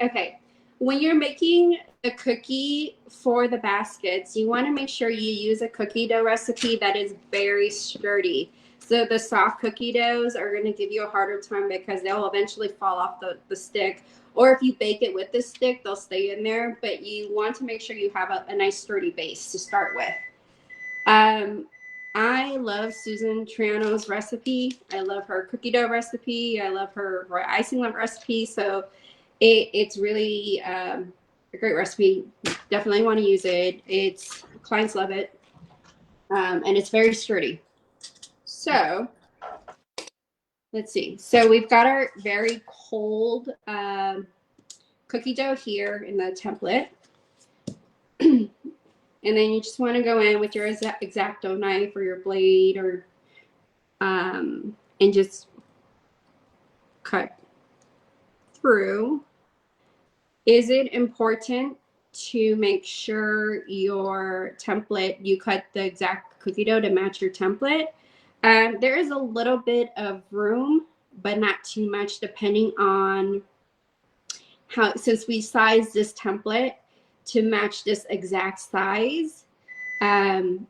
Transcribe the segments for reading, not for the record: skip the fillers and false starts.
Okay. When you're making the cookie for the baskets, you want to make sure you use a cookie dough recipe that is very sturdy. So the soft cookie doughs are going to give you a harder time because they'll eventually fall off the stick. Or if you bake it with the stick, they'll stay in there. But you want to make sure you have a nice sturdy base to start with. Um, I love Susan Triano's recipe. I love her cookie dough recipe. I love her icing recipe. So it's really a great recipe. Definitely want to use it. It's clients love it, and it's very sturdy. So let's see. So we've got our very cold cookie dough here in the template. And then you just want to go in with your X-Acto knife or your blade or and just cut through. Is it important to make sure your template, you cut the exact cookie dough to match your template? There is a little bit of room, but not too much, depending on how, since we sized this template to match this exact size, you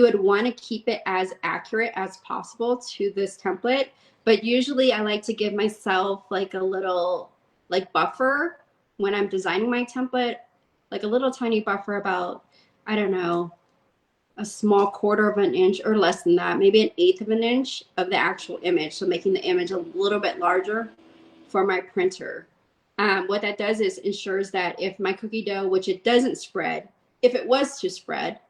would want to keep it as accurate as possible to this template. But usually I like to give myself like a little like buffer when I'm designing my template, like a little tiny buffer about, I don't know, a small quarter of an inch or less than that, maybe an eighth of an inch of the actual image. So making the image a little bit larger for my printer. What that does is ensures that if my cookie dough, which it doesn't spread, if it was to spread,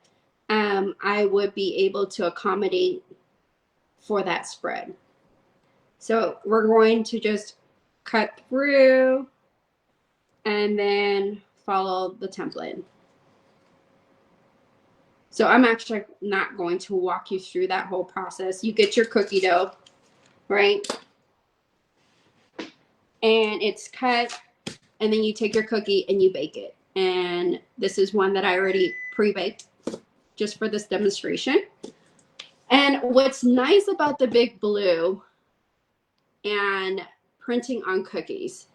I would be able to accommodate for that spread. So we're going to just cut through and then follow the template. So I'm actually not going to walk you through that whole process. You get your cookie dough, right? And it's cut, and then you take your cookie and you bake it. And this is one that I already pre-baked just for this demonstration. And what's nice about the Big Blue and printing on cookies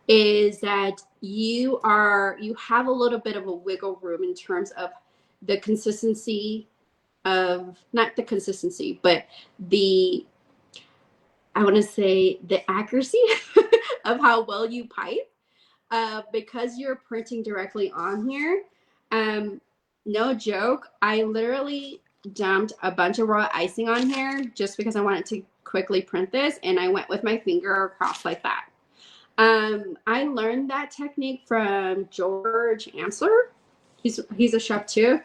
is that you have a little bit of a wiggle room in terms of the consistency of, not the consistency, but I want to say the accuracy of how well you pipe. Because you're printing directly on here, no joke, I literally dumped a bunch of raw icing on here just because I wanted to quickly print this, and I went with my finger across like that. I learned that technique from George Ansler. He's a chef too,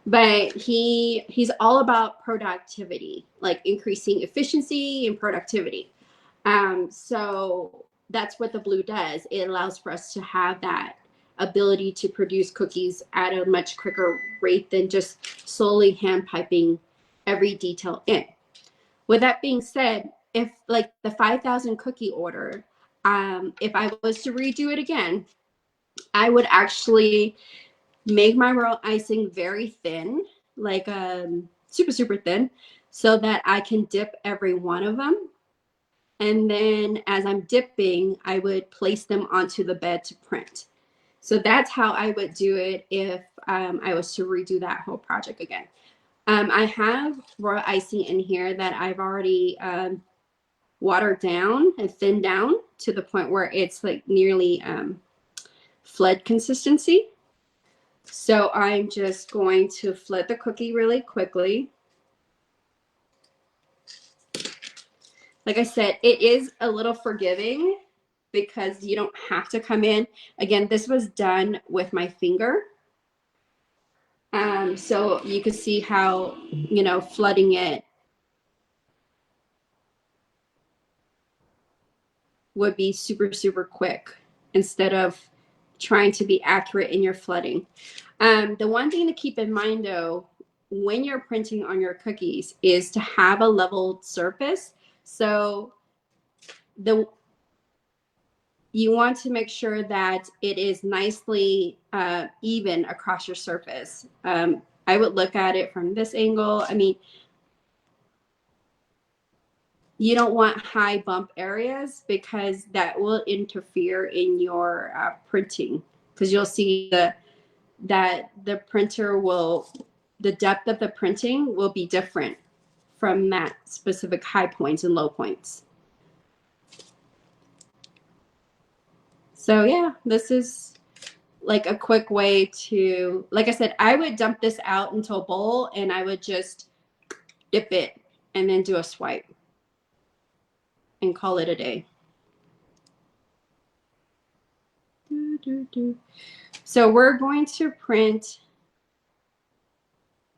but he's all about productivity, like increasing efficiency and productivity. So that's what the Blue does. It allows for us to have that ability to produce cookies at a much quicker rate than just solely hand piping every detail in. With that being said, if like the 5,000 cookie order, if I was to redo it again, I would actually make my raw icing very thin, like super, super thin, so that I can dip every one of them. And then as I'm dipping, I would place them onto the bed to print. So that's how I would do it if I was to redo that whole project again. I have raw icing in here that I've already watered down and thinned down to the point where it's like nearly flood consistency. So I'm just going to flood the cookie really quickly. Like I said, it is a little forgiving because you don't have to come in. Again, this was done with my finger. So you can see how, flooding it would be super, super quick instead of trying to be accurate in your flooding. The one thing to keep in mind though, when you're printing on your cookies is to have a leveled surface. So you want to make sure that it is nicely even across your surface. I would look at it from this angle. I mean, you don't want high bump areas because that will interfere in your printing, because you'll see that the printer will, the depth of the printing will be different from that specific high points and low points. So yeah, this is like a quick way to, like I said, I would dump this out into a bowl and I would just dip it and then do a swipe and call it a day. So we're going to print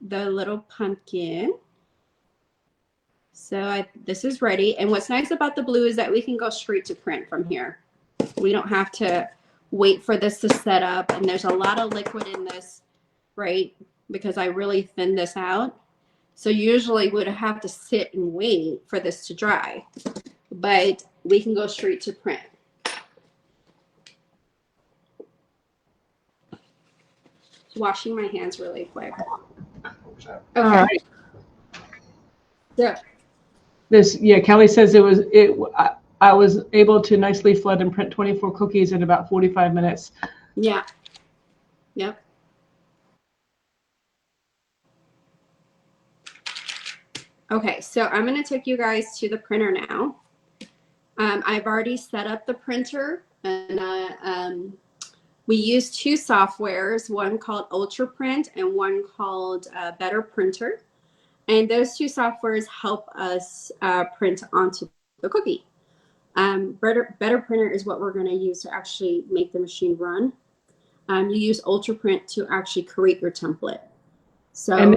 the little pumpkin. So this is ready. And what's nice about the blue is that we can go straight to print from here. We don't have to wait for this to set up. And there's a lot of liquid in this, right? Because I really thinned this out. So usually would have to sit and wait for this to dry, but we can go straight to print. Washing my hands really quick. Okay. All right. So This, yeah, Kelly says I was able to nicely flood and print 24 cookies in about 45 minutes. yeah. Yep. Okay, so I'm going to take you guys to the printer now. I've already set up the printer, and we use two softwares, one called Ultra Print and one called Better Printer. And those two softwares help us print onto the cookie. Better Printer is what we're going to use to actually make the machine run. You use Ultra Print to actually create your template. So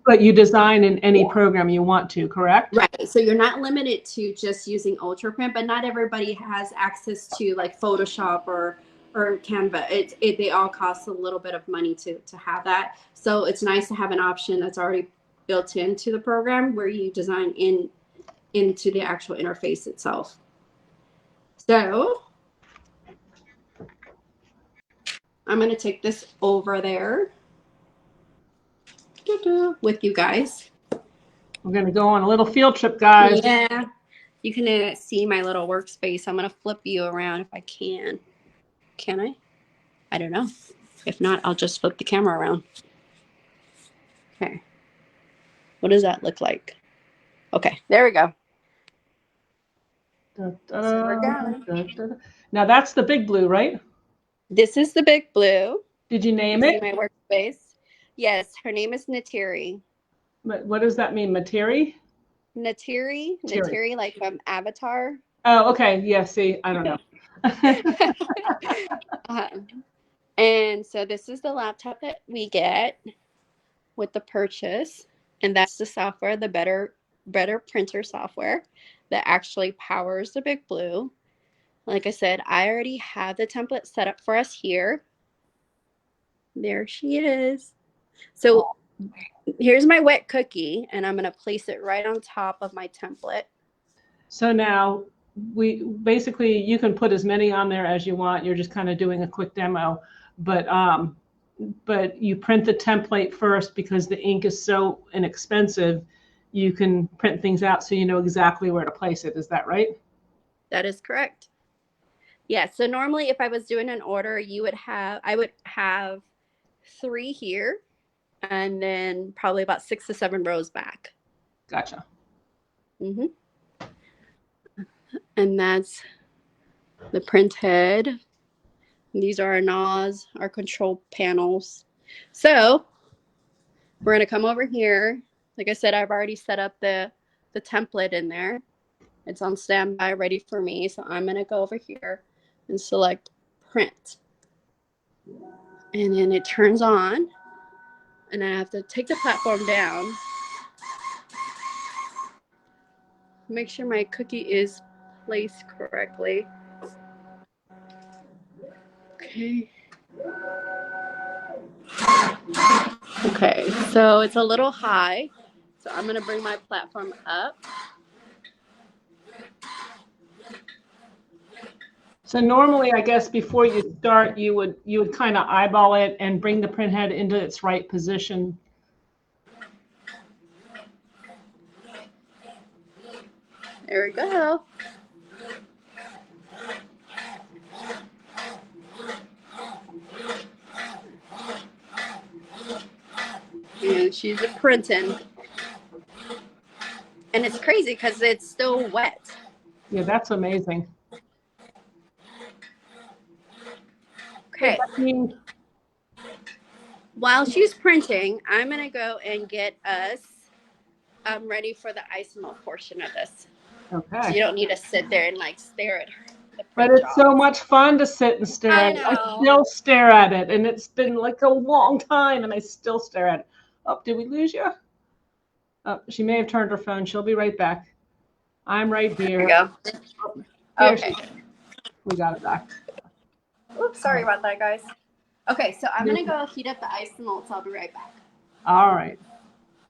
but you design in any program you want to, correct? Right. So you're not limited to just using Ultra Print, but not everybody has access to like Photoshop or Canva. They all cost a little bit of money to have that. So it's nice to have an option that's already built into the program where you design into the actual interface itself. So I'm going to take this over there with you guys. We're going to go on a little field trip, guys. Yeah. You can see my little workspace. I'm going to flip you around if I can. Can I? I don't know. If not, I'll just flip the camera around. Okay. What does that look like? Okay, there we go. So we're going. Now that's the big blue, right? This is the big blue. Did you name See it? my workspace? Yes, her name is Natiri. What does that mean? Materi? Natiri, like from Avatar. Oh, okay. Yeah, see, I don't know. And so this is the laptop that we get with the purchase. And that's the software, the Better Printer software that actually powers the big blue. Like I said, I already have the template set up for us here. There she is. So here's my wet cookie, and I'm going to place it right on top of my template. So now you can put as many on there as you want. You're just kind of doing a quick demo, but you print the template first because the ink is so inexpensive. You can print things out so you know exactly where to place it. Is that right? That is correct. Yeah. So normally, if I was doing an order, I would have 3 here, and then probably about 6 to 7 rows back. Gotcha. Mm-hmm. And that's the print head. These are our NAS, our control panels. So we're going to come over here. Like I said, I've already set up the template in there. It's on standby, ready for me. So I'm going to go over here and select print. And then it turns on. And I have to take the platform down. Make sure my cookie is placed correctly. Okay. Okay, so it's a little high. So I'm going to bring my platform up. So normally, I guess before you start, you would kind of eyeball it and bring the print head into its right position. There we go. And she's a printing. And it's crazy because it's still wet. Yeah, that's amazing. Okay. While she's printing, I'm going to go and get us ready for the Isomalt portion of this. Okay. So you don't need to sit there and like stare at her. But it's so much fun to sit and stare at it. I still stare at it, and it's been like a long time, and I still stare at it. Oh, did we lose you? Oh, she may have turned her phone. She'll be right back. I'm right here. There we go. Oh, Okay. We got it back. Oops, sorry about that, guys. Okay, so I'm going to go heat up the Isomalt, so I'll be right back. All right.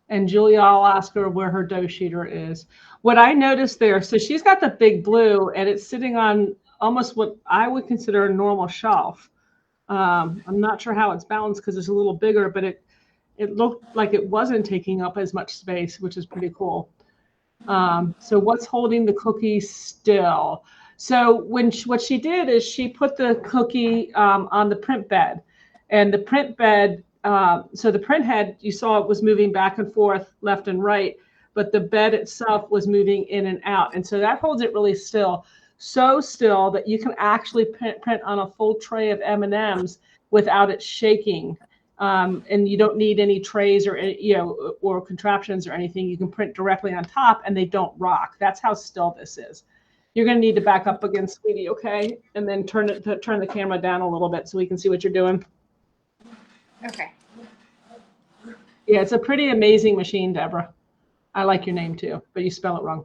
And Julia, I'll ask her where her dough sheeter is. What I noticed there, so she's got the big blue, and it's sitting on almost what I would consider a normal shelf. I'm not sure how it's balanced because it's a little bigger, but it looked like it wasn't taking up as much space, which is pretty cool. So what's holding the cookie still? So what she did is she put the cookie on the print bed, and the print bed, so the print head, you saw it was moving back and forth, left and right, but the bed itself was moving in and out. And so that holds it really still, so still that you can actually print on a full tray of M&Ms without it shaking. And you don't need any trays or or contraptions or anything. You can print directly on top, and they don't rock. That's how still this is. You're going to need to back up again, sweetie, okay? And then turn the camera down a little bit so we can see what you're doing. Okay. Yeah, it's a pretty amazing machine, Deborah. I like your name too, but you spell it wrong.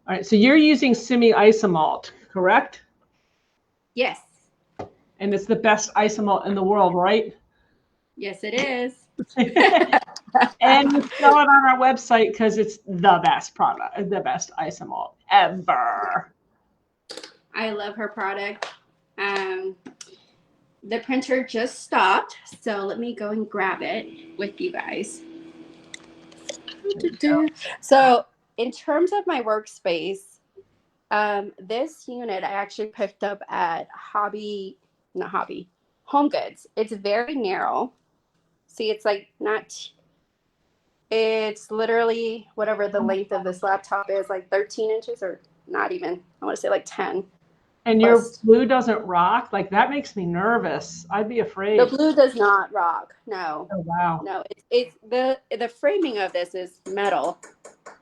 All right, so you're using Simi Isomalt, correct? Yes. And it's the best Isomalt in the world, right? Yes, it is. And you sell it on our website because it's the best product, the best Isomalt ever. I love her product. The printer just stopped, so let me go and grab it with you guys. So in terms of my workspace, this unit I actually picked up at Home Goods. It's very narrow. See, it's like it's literally whatever the length of this laptop is, like 13 inches or not even, I want to say like 10. And your blue doesn't rock? Like, that makes me nervous. I'd be afraid. The blue does not rock. No. Oh, wow. No, it's the framing of this is metal.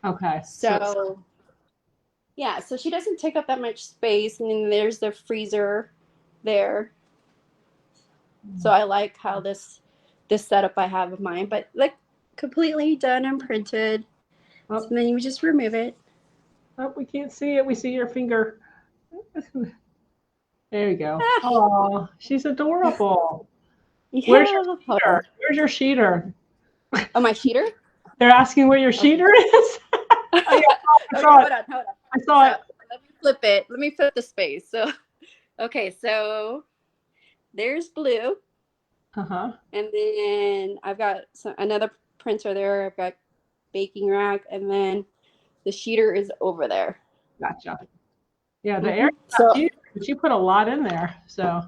Okay. So yeah, so she doesn't take up that much space, and then there's the freezer there. So I like how this setup I have of mine, but like completely done and printed. Oh. So then you just remove it. Oh, we can't see it. We see your finger. There you go. Oh, she's adorable. Yeah. Where's your sheeter? Where's your sheeter? Oh, my sheeter? They're asking where your sheeter is. I saw it. Hold on. I saw it. Let me flip it. Let me flip the space. So, okay, so there's blue. Uh-huh. And then I've got another printer there. I've got baking rack, and then the sheeter is over there. Gotcha. Yeah, the air. But you put a lot in there, so.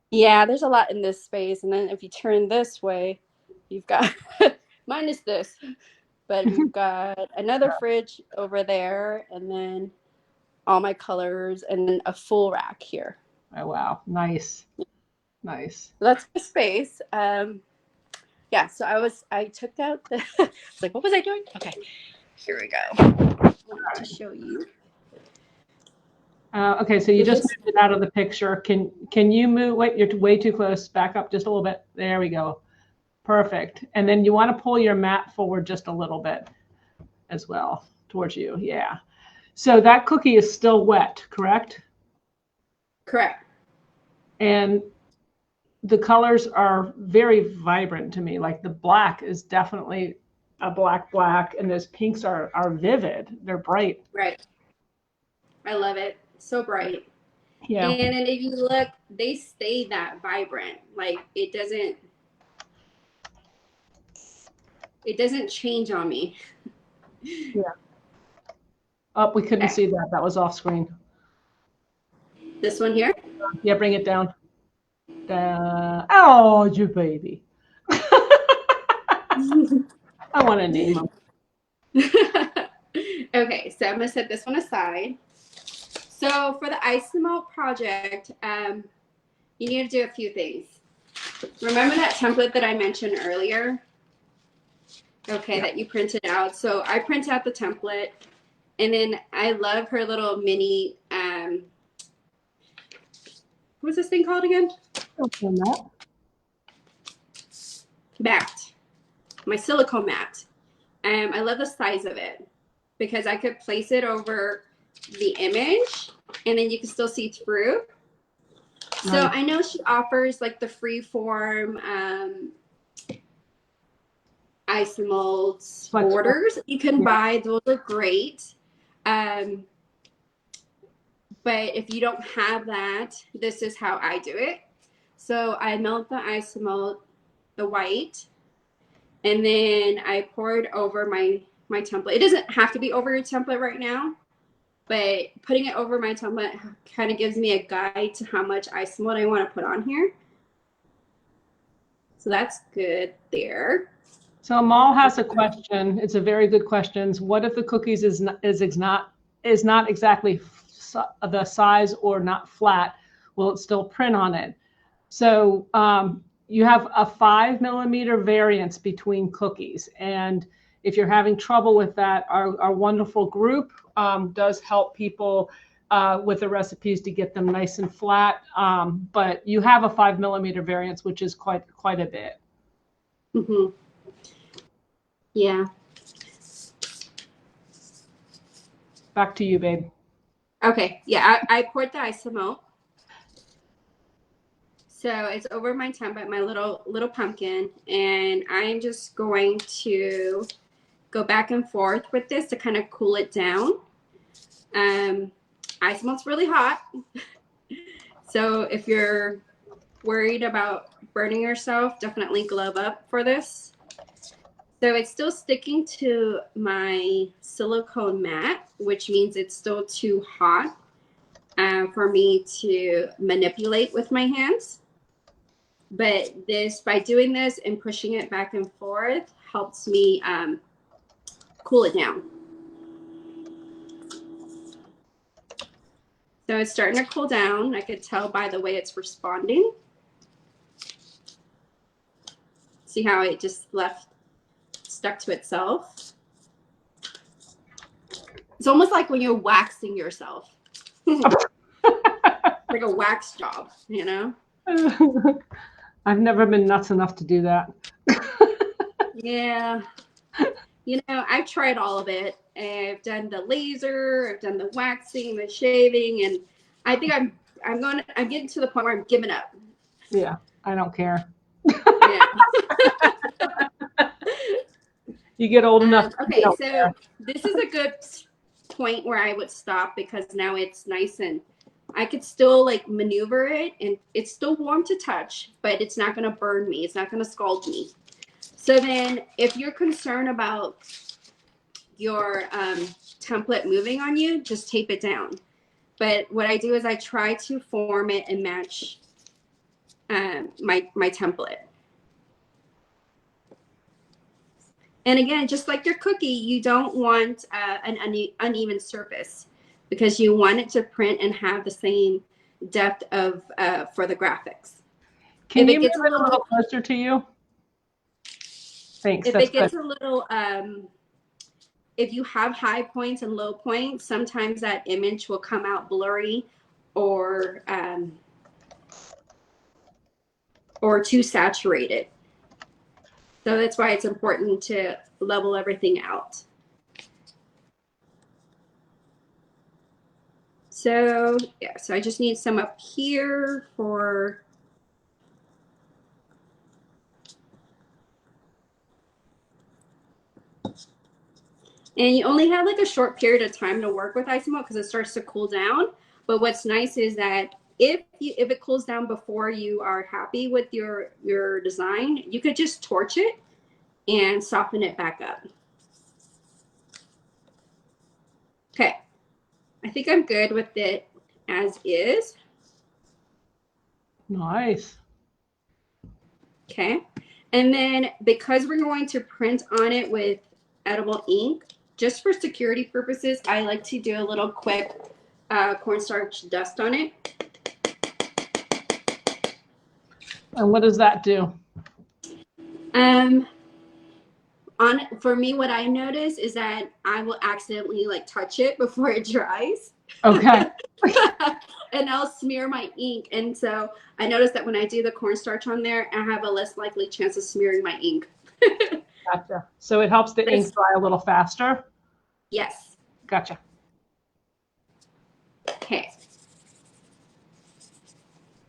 Yeah, there's a lot in this space, and then if you turn this way, you've got minus this, but you've got another fridge over there, and then all my colors, and then a full rack here. Oh wow, nice. So that's the space. Yeah, so I took out the. It's like, what was I doing? Okay, here we go. I want to show you. Okay, so you just moved it out of the picture. Can you move? Wait, you're way too close. Back up just a little bit. There we go. Perfect. And then you want to pull your mat forward just a little bit as well towards you. Yeah. So that cookie is still wet, correct? Correct. And the colors are very vibrant to me. Like the black is definitely a black, and those pinks are vivid. They're bright. Right. I love it. So bright. Yeah. And then if you look, they stay that vibrant. Like it doesn't change on me. Yeah. Oh, we couldn't Okay. see that. That was off screen. This one here? Yeah, bring it down. Oh, you baby. I want to name him. Okay, so I'm gonna set this one aside. So for the Isomalt project, you need to do a few things. Remember that template that I mentioned earlier? Okay, yeah. That you printed out. So I print out the template, and then I love her little mini, what's this thing called again? Mat. My silicone mat. I love the size of it because I could place it over the image and then you can still see through. Nice. So I know she offers like the free form Isomalt borders you can buy. Those are great. But if you don't have that, this is how I do it. So I melt the Isomalt, the white, and then I pour it over my template. It doesn't have to be over your template right now, but putting it over my template kind of gives me a guide to how much Isomalt I want to put on here. So that's good there. So Amal has a question. It's a very good question. What if the cookies is not exactly the size or not flat? Will it still print on it? So you have a 5 millimeter variance between cookies. And if you're having trouble with that, our wonderful group does help people with the recipes to get them nice and flat. But you have a 5 millimeter variance, which is quite a bit. Mm-hmm. Yeah. Back to you, babe. Okay. Yeah, I poured the Isomalt. So it's over my template, my little pumpkin, and I'm just going to go back and forth with this to kind of cool it down. Isomalt's really hot, so if you're worried about burning yourself, definitely glove up for this. So it's still sticking to my silicone mat, which means it's still too hot for me to manipulate with my hands. But by doing this and pushing it back and forth, helps me cool it down. So it's starting to cool down. I could tell by the way it's responding. See how it just stuck to itself? It's almost like when you're waxing yourself. Like a wax job, you know? I've never been nuts enough to do that. Yeah. You know, I've tried all of it. I've done the laser, I've done the waxing, the shaving, and I think I'm getting to the point where I'm giving up. Yeah, I don't care. Yeah. You get old enough. Okay, so this is a good point where I would stop because now it's nice and I could still like maneuver it and it's still warm to touch, but it's not going to burn me. It's not going to scald me. So then if you're concerned about your template moving on you, just tape it down. But what I do is I try to form it and match my template. And again, just like your cookie, you don't want an uneven surface because you want it to print and have the same depth of for the graphics. Can you move it a little closer to you? Thanks. If it gets a little, if you have high points and low points, sometimes that image will come out blurry or too saturated. So that's why it's important to level everything out. So yeah, so I just need some up here for and you only have like a short period of time to work with Isomalt because it starts to cool down. But what's nice is that if it cools down before you are happy with your design, you could just torch it and soften it back up. Okay, I think I'm good with it as is. Nice. Okay. And then because we're going to print on it with edible ink, just for security purposes, I like to do a little quick cornstarch dust on it. And what does that do? For me, what I notice is that I will accidentally like touch it before it dries. Okay. And I'll smear my ink. And so I notice that when I do the cornstarch on there, I have a less likely chance of smearing my ink. Gotcha. So it helps the ink dry a little faster? Yes. Gotcha. Okay.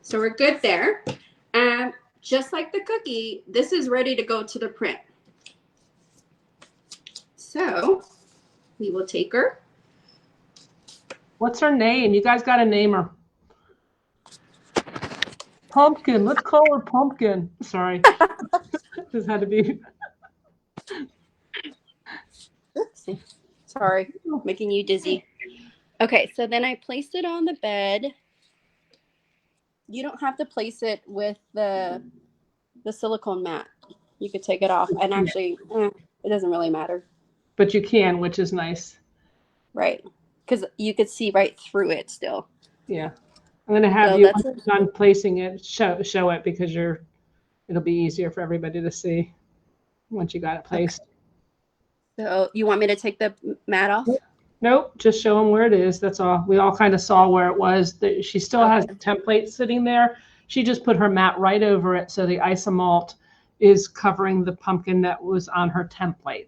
So we're good there. Just like the cookie, this is ready to go to the print. So we will take her. What's her name? You guys got to name her. Pumpkin. Let's call her Pumpkin. Sorry. This had to be. Oopsie. Sorry, making you dizzy. Okay, so then I placed it on the bed. You don't have to place it with the silicone mat. You could take it off, and actually, it doesn't really matter. But you can, which is nice. Right, because you could see right through it still. Yeah, I'm gonna have you once you're done placing it, show it because it'll be easier for everybody to see once you got it placed. Okay. So you want me to take the mat off? Nope, just show them where it is. That's all. We all kind of saw where it was. She still has the template sitting there. She just put her mat right over it, so the Isomalt is covering the pumpkin that was on her template.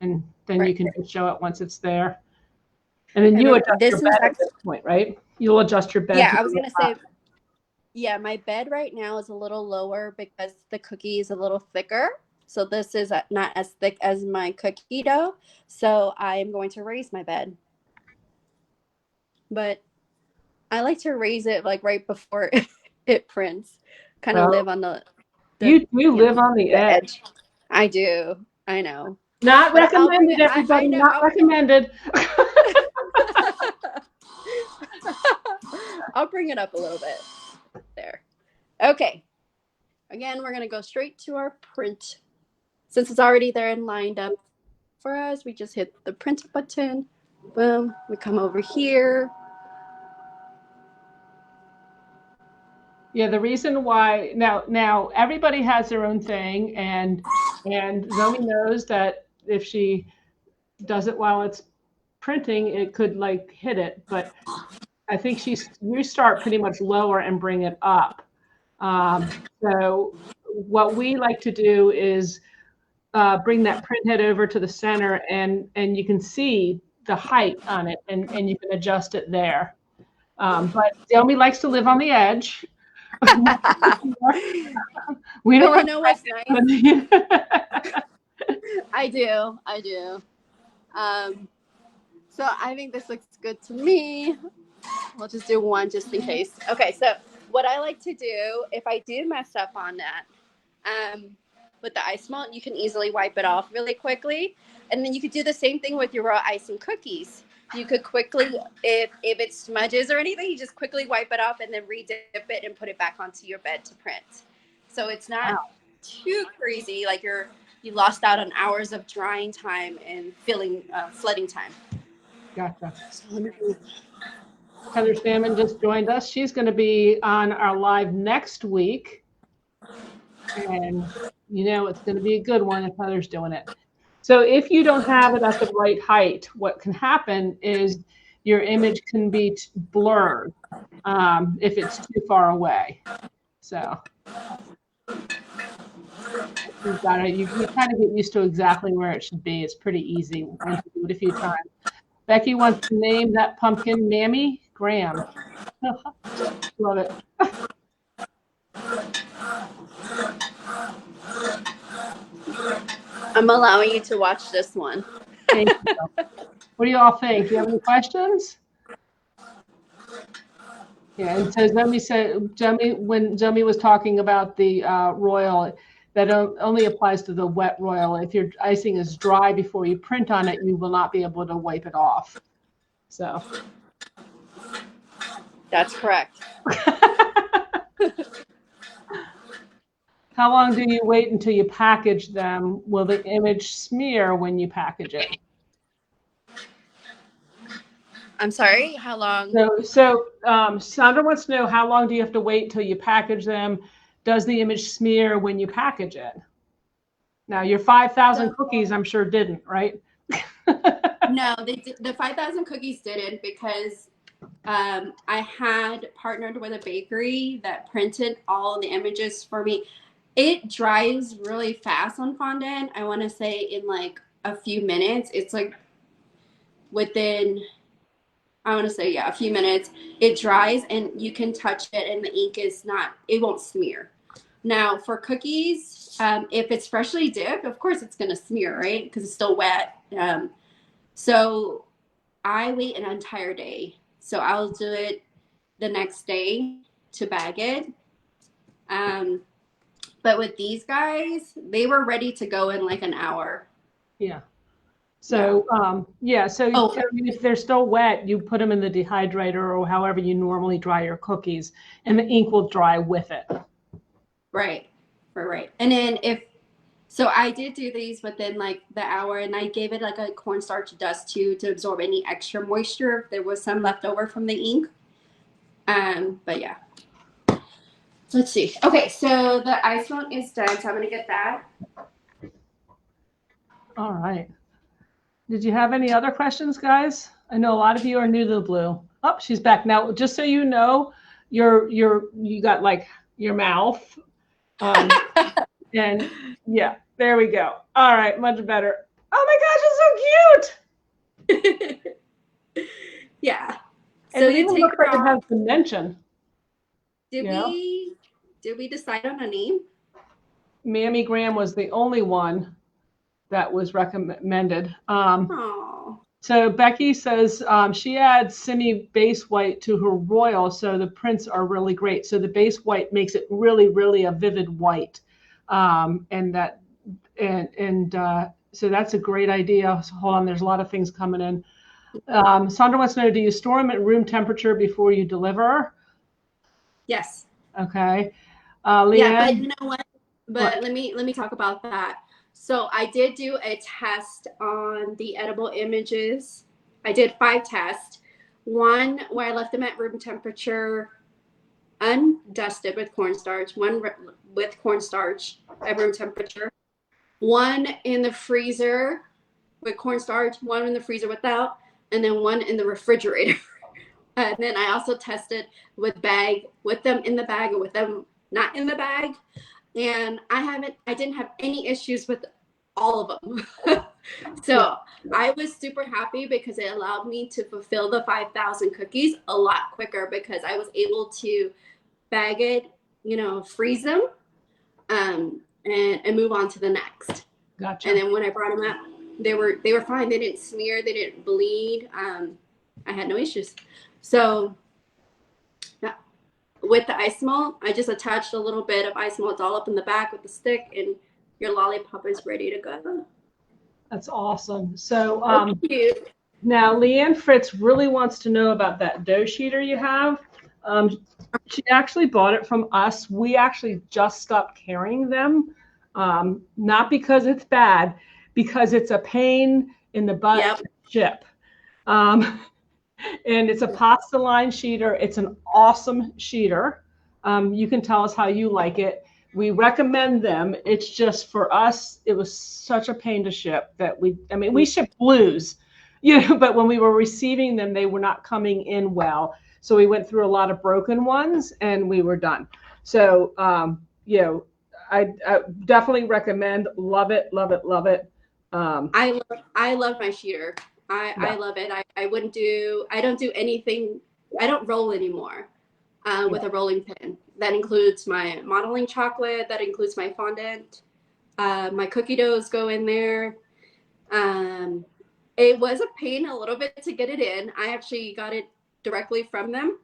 And then you can just show it once it's there. And then you adjust your bed at this point, right? You'll adjust your bed. Yeah, I was going to say, yeah, my bed right now is a little lower because the cookie is a little thicker. So this is not as thick as my cookie dough. So I am going to raise my bed. But I like to raise it like right before it prints. Kind of live on the you live on the edge. I do. I know. Not recommended, everybody. Not recommended. I'll bring it up a little bit. There. Okay. Again, we're going to go straight to our print. Since it's already there and lined up for us, we just hit the print button. Boom. We come over here. Yeah, the reason why now everybody has their own thing, and Zomy knows that if she does it while it's printing, it could like hit it. But I think you start pretty much lower and bring it up. So what we like to do is bring that print head over to the center, and you can see the height on it, and you can adjust it there. But Zomy likes to live on the edge. We don't know what's nice. I do. So I think this looks good to me. We'll just do one just in case. Okay, so what I like to do, if I do mess up on that, with the Isomalt, you can easily wipe it off really quickly. And then you could do the same thing with your raw icing cookies. You could quickly, if it smudges or anything, you just quickly wipe it off and then re-dip it and put it back onto your bed to print. So it's not too crazy, like you lost out on hours of drying time and flooding time. Gotcha. So Heather Salmon just joined us. She's going to be on our live next week. And it's going to be a good one if Heather's doing it. So if you don't have it at the right height, what can happen is your image can be blurred if it's too far away. So you kind of get used to exactly where it should be. It's pretty easy once you do it a few times. Becky wants to name that pumpkin Mammy Graham. Love it. I'm allowing you to watch this one. Thank you. What do you all think? Do you have any questions? Yeah, and so when Zomy was talking about the royal, that only applies to the wet royal. If your icing is dry before you print on it, you will not be able to wipe it off. So That's correct. How long do you wait until you package them? Will the image smear when you package it? I'm sorry, how long? Sandra wants to know, how long do you have to wait until you package them? Does the image smear when you package it? Now, your 5,000 cookies, I'm sure didn't, right? No, the 5,000 cookies didn't, because I had partnered with a bakery that printed all the images for me. It dries really fast on fondant. I want to say in like a few minutes. It's like within, I want to say, yeah, a few minutes. It dries and you can touch it and the ink is not, it won't smear. Now for cookies, if it's freshly dipped, of course it's going to smear, right? Because it's still wet. So I wait an entire day. So I'll do it the next day to bag it. But with these guys, they were ready to go in like an hour. Yeah. So, if they're still wet, you put them in the dehydrator or however you normally dry your cookies, and the ink will dry with it. Right. And then so I did do these within like the hour, and I gave it like a cornstarch dust to absorb any extra moisture if there was some left over from the ink. But yeah. Let's see. Okay, so the ice melt is done, so I'm gonna get that. All right. Did you have any other questions, guys? I know a lot of you are new to the blue. Oh, she's back now. Just so you know, you got like your mouth, and yeah, there we go. All right, much better. Oh my gosh, it's so cute. Yeah. And so it even looks like it has dimension. Did we decide on a name? Mammy Graham was the only one that was recommended. So Becky says she adds Simi base white to her royal, so the prints are really great. So the base white makes it really, really a vivid white, so that's a great idea. So hold on, there's a lot of things coming in. Sandra wants to know: do you store them at room temperature before you deliver? Yes. Okay. Leanne? Yeah, but you know what? But let me talk about that. So I did do a test on the edible images. I did 5 tests. One where I left them at room temperature, undusted with cornstarch. One with cornstarch at room temperature. One in the freezer with cornstarch. One in the freezer without, and then one in the refrigerator. And then I also tested with them in the bag and with them not in the bag. And I didn't have any issues with all of them. So I was super happy because it allowed me to fulfill the 5,000 cookies a lot quicker, because I was able to bag it, freeze them, and move on to the next. Gotcha. And then when I brought them out, they were fine. They didn't smear. They didn't bleed. I had no issues. So yeah. With the ice malt, I just attached a little bit of ice malt dollop in the back with the stick, and your lollipop is ready to go. That's awesome. So now Leanne Fritz really wants to know about that dough sheeter you have. She actually bought it from us. We actually just stopped carrying them, not because it's bad, because it's a pain in the butt to ship. And it's a pasta line sheeter. It's an awesome sheeter. You can tell us how you like it. We recommend them. It's just for us, it was such a pain to ship that we ship blues, but when we were receiving them, they were not coming in well. So we went through a lot of broken ones and we were done. So, I definitely recommend. Love it, love it, love it. I love my sheeter. I love it. I don't do anything. I don't roll anymore with a rolling pin. That includes my modeling chocolate. That includes my fondant. My cookie doughs go in there. It was a pain a little bit to get it in. I actually got it directly from them.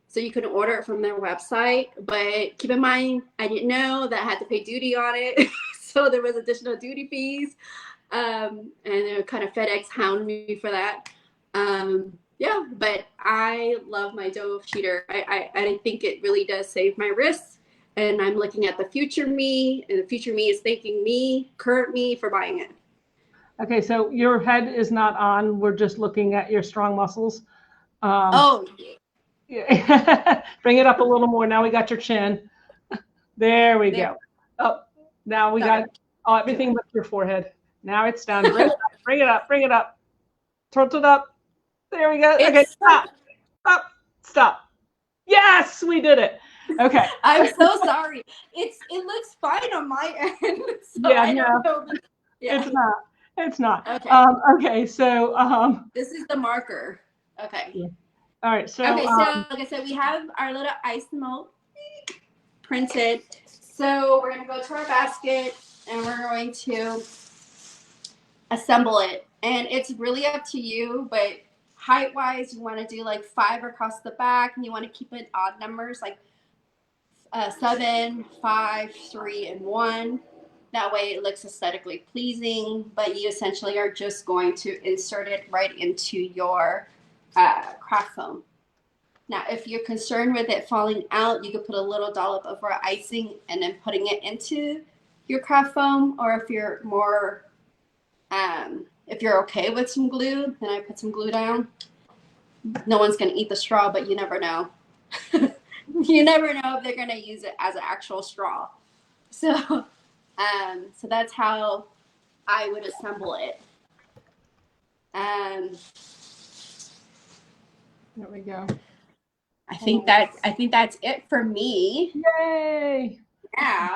So you can order it from their website. But keep in mind, I didn't know that I had to pay duty on it. So there was additional duty fees. And kind of FedEx hound me for that. Yeah, but I love my dough sheeter. I think it really does save my wrists. And I'm looking at the future me, and the future me is thanking me, current me, for buying it. Okay, so your head is not on. We're just looking at your strong muscles. Oh, Yeah. Bring it up a little more. Now we got your chin. There we there. go. Oh, now we Sorry. got everything but your forehead. Now it's done. Bring it up. Bring it up. Bring it up. Tilt it up. There we go. Okay, It's so, stop. Stop. Stop. Yes, we did it. Okay. I'm so sorry. It looks fine on my end, so Yeah, I no, don't know. Yeah. it's not. It's not. Okay. Okay, so This is the marker. Okay. yeah. All right, so Okay. So like I said, we have our little ice melt printed. So we're gonna go to our basket and we're going to assemble it. And it's really up to you, but height wise, you want to do like 5 across the back, and you want to keep it odd numbers like 7, 5, 3, and 1. That way it looks aesthetically pleasing, but you essentially are just going to insert it right into your craft foam. Now, if you're concerned with it falling out, you could put a little dollop of our icing and then putting it into your craft foam. Or if you're okay with some glue, then I put some glue down. No one's gonna eat the straw, but you never know. You never know if they're gonna use it as an actual straw. So, so that's how I would assemble it. Um, there we go. I think that's it for me. Yay! Now